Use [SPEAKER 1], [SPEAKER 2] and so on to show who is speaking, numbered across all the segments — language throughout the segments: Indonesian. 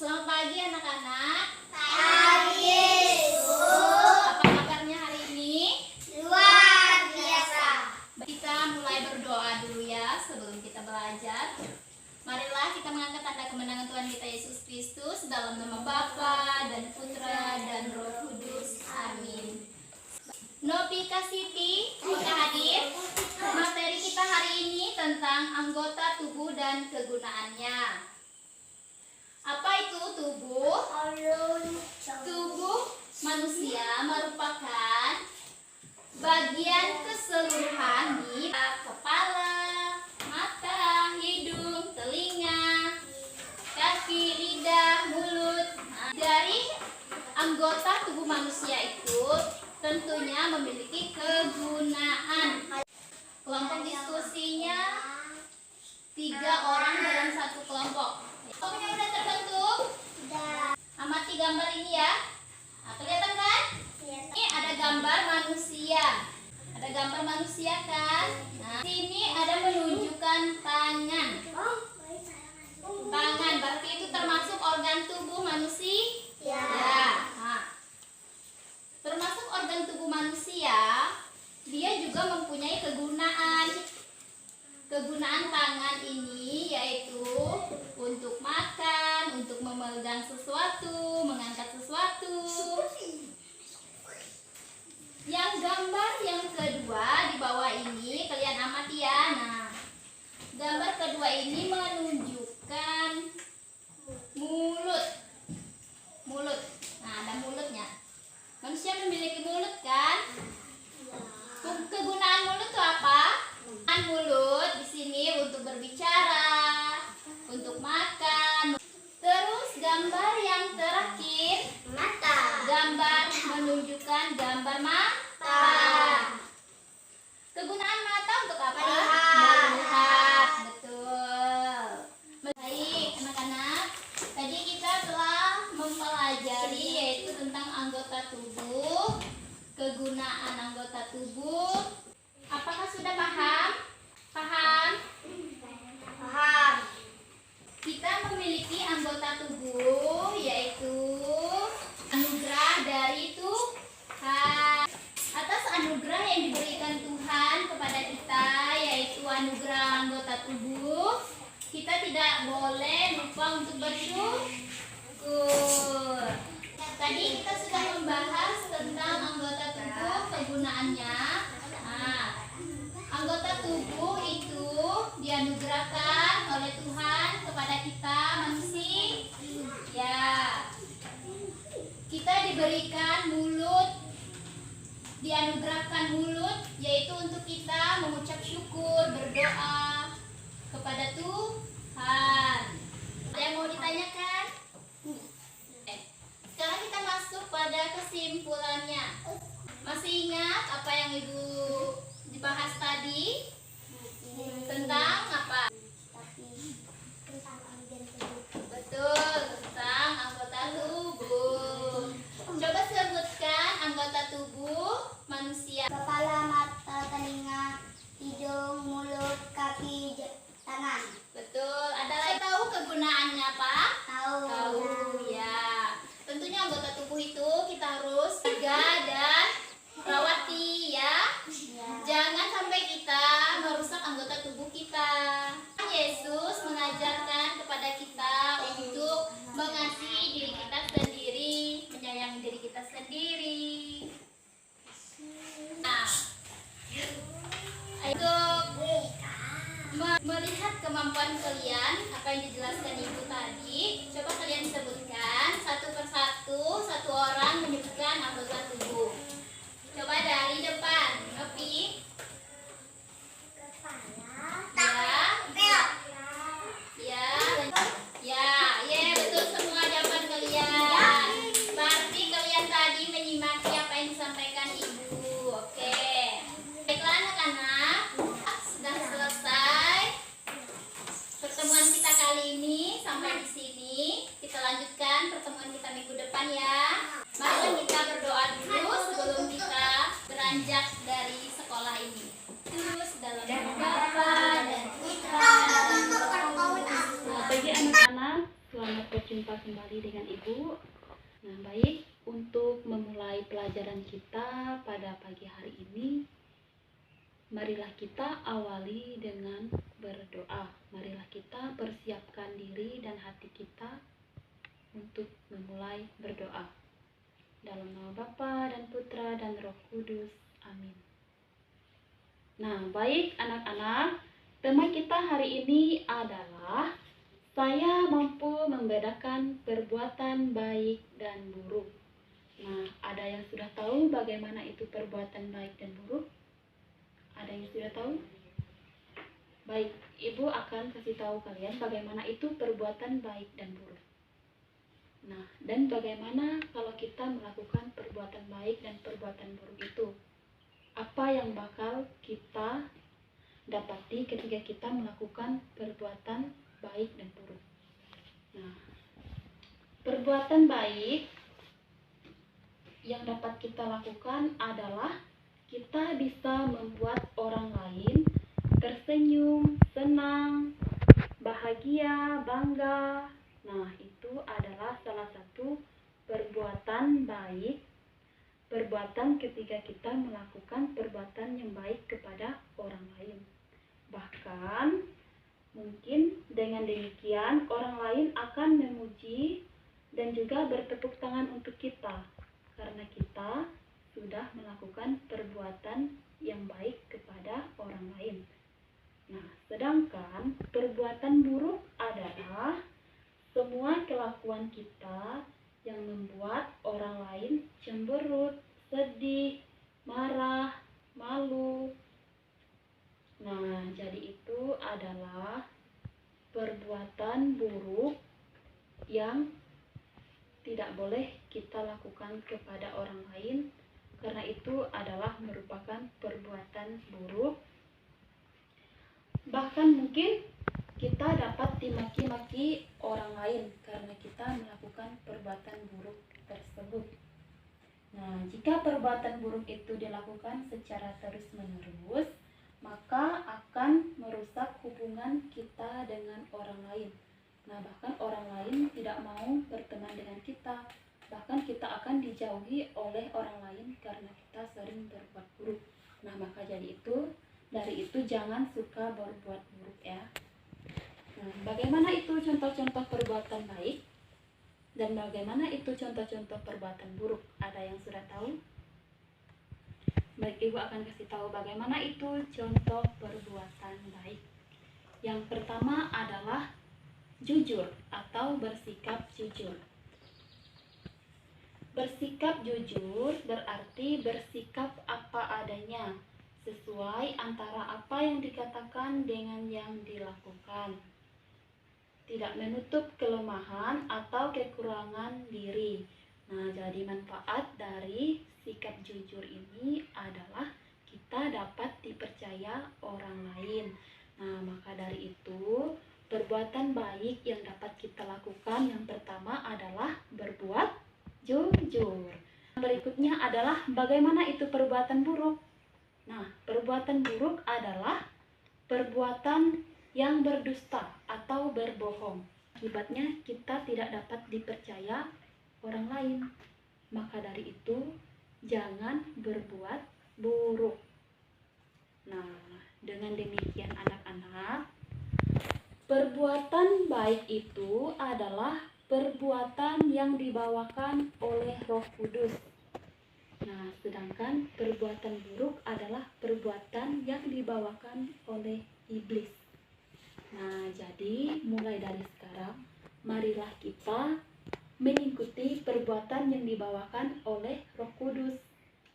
[SPEAKER 1] Selamat pagi anak-anak.
[SPEAKER 2] Pagi, Bu.
[SPEAKER 1] Apa kabarnya hari ini?
[SPEAKER 2] Luar biasa.
[SPEAKER 1] Kita mulai berdoa dulu ya sebelum kita belajar. Marilah kita mengangkat tanda kemenangan Tuhan kita Yesus Kristus dalam nama Bapa dan Putra dan Roh Kudus. Amin. Novika Siti, apakah hadir? Materi kita hari ini tentang anggota tubuh dan kegunaannya. Apa itu tubuh? Tubuh manusia merupakan bagian keseluruhan di kepala, mata, hidung, telinga, kaki, lidah, mulut. Dari anggota tubuh manusia itu tentunya memiliki kegunaan. Kelompok diskusinya 3 orang dalam satu kelompok. Kelompoknya udah terbentuk?
[SPEAKER 2] Sudah.
[SPEAKER 1] Amati gambar ini ya. Nah, kelihatan kan? Ini ada gambar manusia. Ada gambar manusia kan? Nah, sini ada menunjukkan tangan. Tangan berarti itu termasuk organ tubuh manusia.
[SPEAKER 2] Ya.
[SPEAKER 1] Nah, termasuk organ tubuh manusia, dia juga mempunyai kegunaan. Kegunaan tangan ini yaitu untuk makan, untuk memegang sesuatu, mengangkat sesuatu. Yang gambar yang kedua di bawah ini kalian amati ya. Nah, gambar kedua ini menunjukkan mulut. Mulut. Nah, ada mulutnya. Manusia memiliki mulut kan? Kegunaan mulut itu apa? Mulut di sini untuk berbicara, untuk makan. Terus gambar yang terakhir,
[SPEAKER 2] Mata.
[SPEAKER 1] gambar menunjukkan gambar mata. Kegunaan mata untuk apa?
[SPEAKER 2] Melihat.
[SPEAKER 1] Melihat, betul. Baik, anak-anak. Tadi kita telah mempelajari yaitu tentang anggota tubuh, kegunaan anggota tubuh. Apakah sudah paham? Paham?
[SPEAKER 2] Paham.
[SPEAKER 1] Kita memiliki anggota tubuh yaitu anugerah dari Tuhan. Atas anugerah yang diberikan Tuhan kepada kita yaitu anugerah anggota tubuh, kita tidak boleh lupa untuk bersyukur. Tadi kita sudah membahas tentang anggota tubuh, kegunaannya. Nah, anggota tubuh itu dianugerahkan oleh Tuhan kepada kita manusia. Ya. Kita diberikan mulut, dianugerahkan mulut yaitu untuk kita mengucap syukur, berdoa kepada Tuhan. Ada yang mau ditanyakan? Sekarang kita masuk pada kesimpulannya. Masih ingat apa yang Ibu dibahas tadi? Tentang apa? Betul, tentang anggota tubuh. Coba sebutkan anggota tubuh manusia.
[SPEAKER 2] Kepala, mata, telinga, hidung, mulut, kaki, tangan.
[SPEAKER 1] Betul.
[SPEAKER 3] berjumpa kembali dengan Ibu. Nah, baik, untuk memulai pelajaran kita pada pagi hari ini, marilah kita awali dengan berdoa. Marilah kita persiapkan diri dan hati kita untuk memulai berdoa. Dalam nama Bapa dan Putra dan Roh Kudus. Amin. Nah, baik anak-anak, tema kita hari ini adalah saya mampu membedakan perbuatan baik dan buruk. Nah, ada yang sudah tahu bagaimana itu perbuatan baik dan buruk? Ada yang sudah tahu? Baik, Ibu akan kasih tahu kalian bagaimana itu perbuatan baik dan buruk. Nah, dan bagaimana kalau kita melakukan perbuatan baik dan perbuatan buruk itu? Apa yang bakal kita dapati ketika kita melakukan perbuatan baik dan buruk? Nah, perbuatan baik yang dapat kita lakukan adalah kita bisa membuat orang lain tersenyum, senang, bahagia, bangga. Nah, itu adalah salah satu perbuatan baik. Perbuatan ketika kita melakukan perbuatan yang baik kepada orang lain. Bahkan mungkin dengan demikian orang lain akan memuji dan juga bertepuk tangan untuk kita karena kita sudah melakukan perbuatan yang baik kepada orang lain. Nah, sedangkan perbuatan buruk adalah semua kelakuan kita yang membuat orang lain cemberut, sedih, marah, malu. Nah, jadi itu adalah perbuatan buruk yang tidak boleh kita lakukan kepada orang lain karena itu adalah merupakan perbuatan buruk. Bahkan mungkin kita dapat dimaki-maki orang lain karena kita melakukan perbuatan buruk tersebut. Nah, jika perbuatan buruk itu dilakukan secara terus-menerus, maka akan merusak hubungan kita dengan orang lain. Nah, bahkan orang lain tidak mau berteman dengan kita. Bahkan kita akan dijauhi oleh orang lain karena kita sering berbuat buruk. Nah, maka dari itu jangan suka berbuat buruk ya. Nah, bagaimana itu contoh-contoh perbuatan baik? Dan bagaimana itu contoh-contoh perbuatan buruk? Ada yang sudah tahu? Baik, Ibu akan kasih tahu bagaimana itu contoh perbuatan baik. Yang pertama adalah jujur atau bersikap jujur. Bersikap jujur berarti bersikap apa adanya, sesuai antara apa yang dikatakan dengan yang dilakukan. Tidak menutup kelemahan atau kekurangan diri. Nah, jadi manfaat dari sikap jujur ini adalah kita dapat dipercaya orang lain. Nah, maka dari itu, perbuatan baik yang dapat kita lakukan yang pertama adalah berbuat jujur. Berikutnya adalah bagaimana itu perbuatan buruk. Nah, perbuatan buruk adalah perbuatan yang berdusta atau berbohong. Akibatnya kita tidak dapat dipercaya orang lain. Maka dari itu, jangan berbuat buruk. Nah, dengan demikian anak-anak, perbuatan baik itu adalah perbuatan yang dibawakan oleh Roh Kudus. Nah, sedangkan perbuatan buruk adalah perbuatan yang dibawakan oleh iblis. Nah, jadi mulai dari sekarang, marilah kita mengikuti perbuatan yang dibawakan oleh Roh Kudus,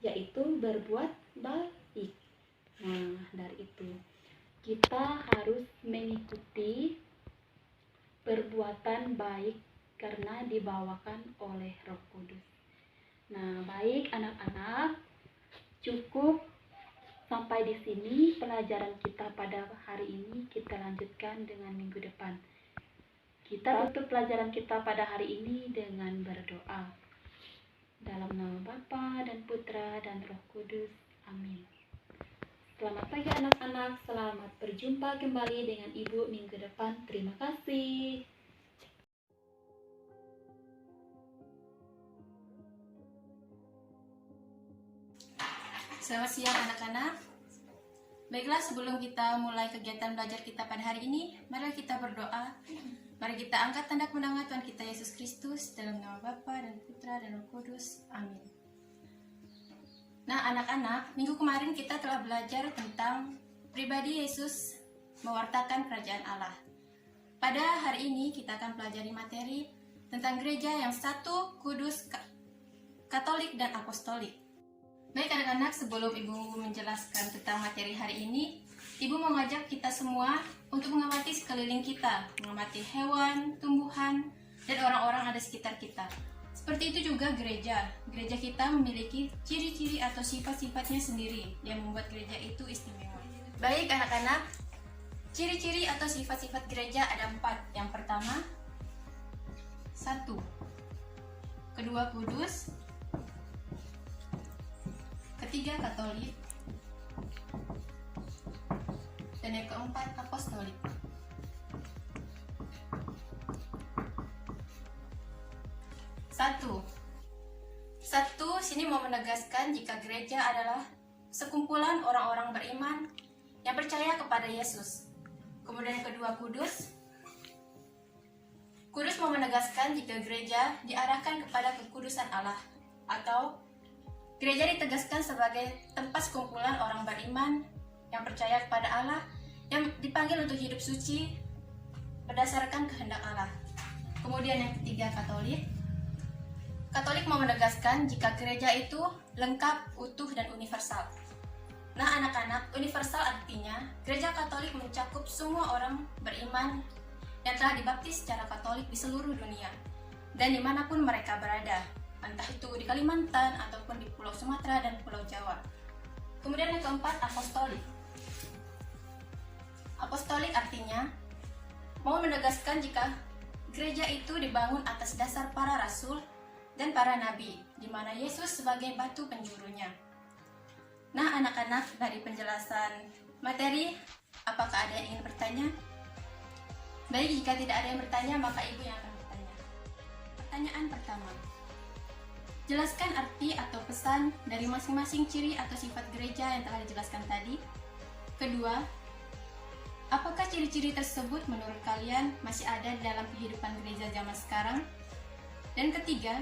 [SPEAKER 3] yaitu berbuat baik. Nah, dari itu kita harus mengikuti perbuatan baik karena dibawakan oleh Roh Kudus. Nah, baik anak-anak, cukup sampai di sini pelajaran kita pada hari ini. Kita lanjutkan dengan minggu depan. Kita tutup pelajaran kita pada hari ini dengan berdoa. Dalam nama Bapa dan Putra dan Roh Kudus. Amin. Selamat pagi anak-anak, selamat berjumpa kembali dengan Ibu minggu depan. Terima kasih.
[SPEAKER 1] Selamat siang anak-anak. Baiklah, sebelum kita mulai kegiatan belajar kita pada hari ini, mari kita berdoa. Mari kita angkat tanda kemenangan Tuhan kita Yesus Kristus dalam nama Bapa dan Putra dan Roh Kudus. Amin. Nah anak-anak, minggu kemarin kita telah belajar tentang pribadi Yesus mewartakan kerajaan Allah. Pada hari ini kita akan pelajari materi tentang gereja yang satu, kudus, katolik, dan apostolik. Baik anak-anak, sebelum Ibu menjelaskan tentang materi hari ini, Ibu mau ngajak kita semua untuk mengamati sekeliling kita, mengamati hewan, tumbuhan, dan orang-orang ada sekitar kita. Seperti itu juga gereja. Gereja kita memiliki ciri-ciri atau sifat-sifatnya sendiri yang membuat gereja itu istimewa. Baik anak-anak, ciri-ciri atau sifat-sifat gereja ada 4. Yang pertama, 1. Kedua, kudus. Ketiga, katolik. Dan yang keempat, apostolik. Satu, sini mau menegaskan jika gereja adalah sekumpulan orang-orang beriman yang percaya kepada Yesus. Kemudian yang kedua, kudus. Kudus mau menegaskan jika gereja diarahkan kepada kekudusan Allah, atau gereja ditegaskan sebagai tempat sekumpulan orang beriman yang percaya kepada Allah, yang dipanggil untuk hidup suci berdasarkan kehendak Allah. Kemudian yang ketiga, katolik. Katolik mau menegaskan jika gereja itu lengkap, utuh, dan universal. Nah anak-anak, universal artinya gereja Katolik mencakup semua orang beriman yang telah dibaptis secara Katolik di seluruh dunia dan dimanapun mereka berada, entah itu di Kalimantan ataupun di Pulau Sumatera dan Pulau Jawa. Kemudian yang keempat, apostolik. Apostolik artinya mau menegaskan jika gereja itu dibangun atas dasar para rasul dan para nabi, di mana Yesus sebagai batu penjurunya. Nah anak-anak, dari penjelasan materi, apakah ada yang ingin bertanya? Baik, jika tidak ada yang bertanya, maka ibu yang akan bertanya. Pertanyaan pertama, jelaskan arti atau pesan dari masing-masing ciri atau sifat gereja yang telah dijelaskan tadi. Kedua, apakah ciri-ciri tersebut menurut kalian masih ada dalam kehidupan gereja zaman sekarang? Dan ketiga,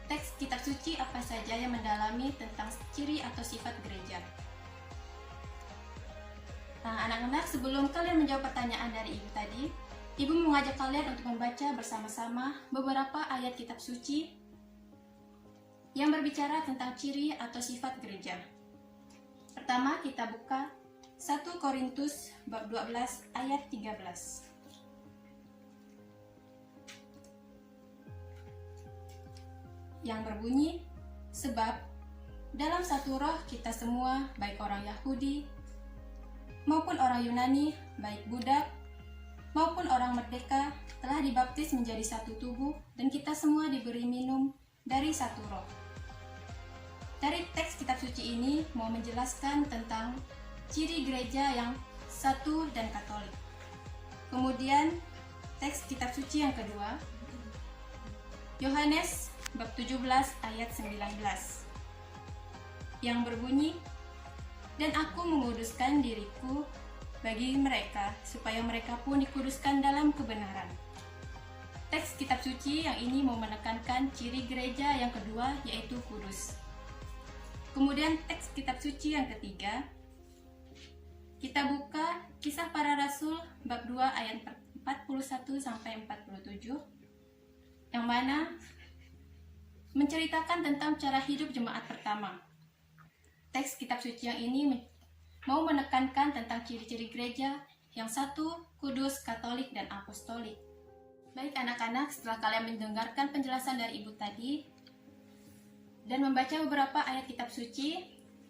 [SPEAKER 1] teks kitab suci apa saja yang mendalami tentang ciri atau sifat gereja? Nah anak-anak, sebelum kalian menjawab pertanyaan dari ibu tadi, ibu mengajak kalian untuk membaca bersama-sama beberapa ayat kitab suci yang berbicara tentang ciri atau sifat gereja. Pertama, kita buka 1 Korintus bab 12 ayat 13. Yang berbunyi, sebab dalam satu roh kita semua, baik orang Yahudi maupun orang Yunani, baik budak maupun orang merdeka, telah dibaptis menjadi satu tubuh, dan kita semua diberi minum dari satu roh. Dari teks kitab suci ini mau menjelaskan tentang ciri gereja yang satu dan katolik. Kemudian teks kitab suci yang kedua, Yohanes bab 17 ayat 19, yang berbunyi, dan aku menguduskan diriku bagi mereka, supaya mereka pun dikuduskan dalam kebenaran. Teks kitab suci yang ini mau menekankan ciri gereja yang kedua, yaitu kudus. Kemudian teks kitab suci yang ketiga, kita buka Kisah Para Rasul bab 2 ayat 41 sampai 47, yang mana menceritakan tentang cara hidup jemaat pertama. Teks kitab suci yang ini mau menekankan tentang ciri-ciri gereja yang satu, kudus, katolik, dan apostolik. Baik anak-anak, setelah kalian mendengarkan penjelasan dari ibu tadi dan membaca beberapa ayat kitab suci,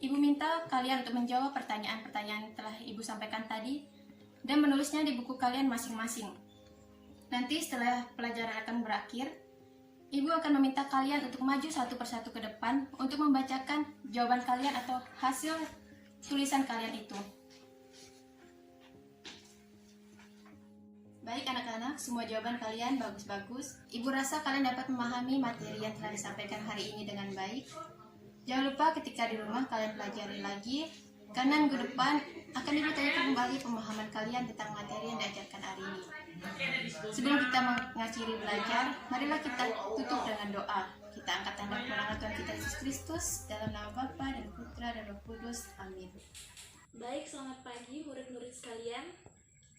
[SPEAKER 1] ibu minta kalian untuk menjawab pertanyaan-pertanyaan yang telah ibu sampaikan tadi dan menulisnya di buku kalian masing-masing. Nanti setelah pelajaran akan berakhir, ibu akan meminta kalian untuk maju satu persatu ke depan untuk membacakan jawaban kalian atau hasil tulisan kalian itu. Baik anak-anak, semua jawaban kalian bagus-bagus. Ibu rasa kalian dapat memahami materi yang telah disampaikan hari ini dengan baik.
[SPEAKER 4] Jangan lupa ketika di rumah kalian pelajari lagi, karena minggu depan akan diberitahukan kembali pemahaman kalian tentang materi yang diajarkan hari ini. Sebelum kita mengakhiri belajar, marilah kita tutup dengan doa. Kita angkat tanda kemenangan Tuhan kita Yesus Kristus dalam nama Bapa dan Putra dan Roh Kudus. Amin.
[SPEAKER 5] Baik, selamat pagi murid-murid sekalian.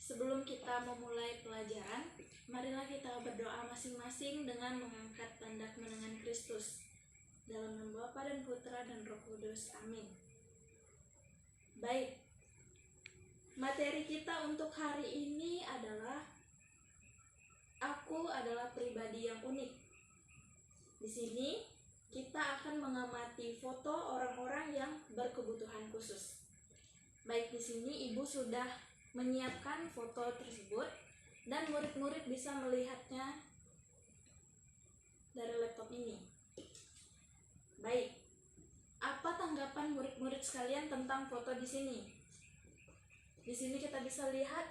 [SPEAKER 5] Sebelum kita memulai pelajaran, marilah kita berdoa masing-masing dengan mengangkat tanda kemenangan Kristus. Dalam nama Bapa dan Putra dan Roh Kudus. Amin. Baik, materi kita untuk hari ini adalah Aku adalah pribadi yang unik. Di sini kita akan mengamati foto orang-orang yang berkebutuhan khusus. Baik, di sini Ibu sudah menyiapkan foto tersebut dan murid-murid bisa melihatnya dari laptop ini. Baik, apa tanggapan murid-murid sekalian tentang foto di sini? Di sini kita bisa lihat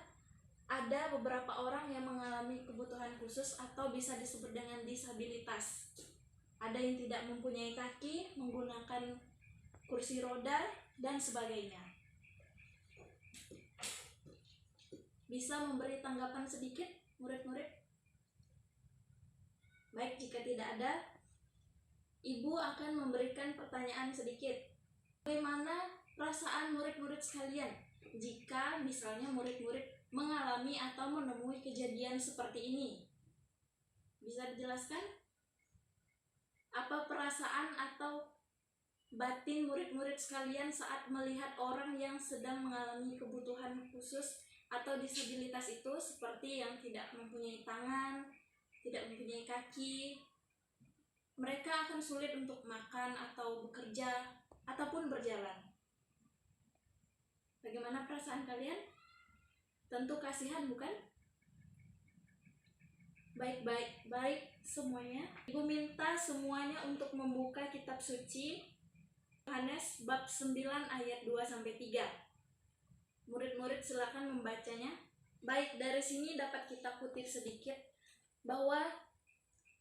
[SPEAKER 5] ada beberapa orang yang mengalami kebutuhan khusus atau bisa disebut dengan disabilitas. Ada yang tidak mempunyai kaki, menggunakan kursi roda, dan sebagainya. Bisa memberi tanggapan sedikit, murid-murid? Baik, jika tidak ada, Ibu akan memberikan pertanyaan sedikit. Bagaimana perasaan murid-murid sekalian jika misalnya murid-murid mengalami atau menemui kejadian seperti ini? Bisa dijelaskan? Apa perasaan atau batin murid-murid sekalian saat melihat orang yang sedang mengalami kebutuhan khusus atau disabilitas itu, seperti yang tidak mempunyai tangan, tidak mempunyai kaki? Mereka akan sulit untuk makan atau bekerja ataupun berjalan. Bagaimana perasaan kalian? Tentu kasihan, bukan? Baik semuanya. Ibu minta semuanya untuk membuka kitab suci Yohanes bab 9 ayat 2-3. Murid-murid silakan membacanya. Baik, dari sini dapat kita kutip sedikit bahwa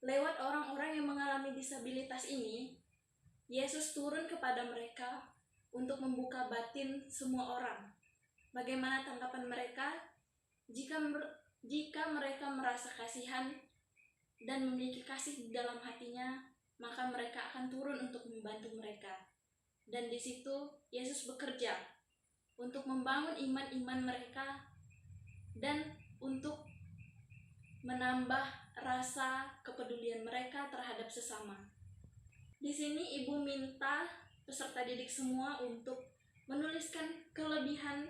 [SPEAKER 5] lewat orang-orang yang mengalami disabilitas ini, Yesus turun kepada mereka untuk membuka batin semua orang. Bagaimana tanggapan mereka? Jika mereka merasa kasihan dan memiliki kasih di dalam hatinya, maka mereka akan turun untuk membantu mereka. Dan di situ Yesus bekerja untuk membangun iman-iman mereka dan untuk menambah rasa kepedulian mereka terhadap sesama. Di sini Ibu minta peserta didik semua untuk menuliskan kelebihan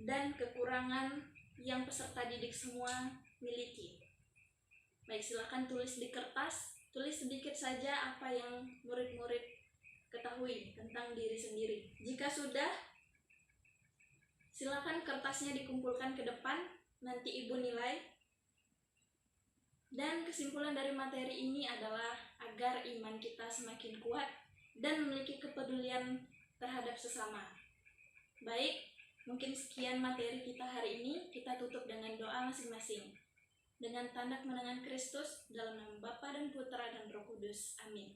[SPEAKER 5] dan kekurangan yang peserta didik semua miliki. Baik, silakan tulis di kertas, tulis sedikit saja apa yang murid-murid ketahui tentang diri sendiri. Jika sudah, silakan kertasnya dikumpulkan ke depan, nanti Ibu nilai. Dan kesimpulan dari materi ini adalah agar iman kita semakin kuat dan memiliki kepedulian terhadap sesama. Baik, mungkin sekian materi kita hari ini. Kita tutup dengan doa masing-masing. Dengan tanda kemenangan Kristus, dalam nama Bapa dan Putra dan Roh Kudus. Amin.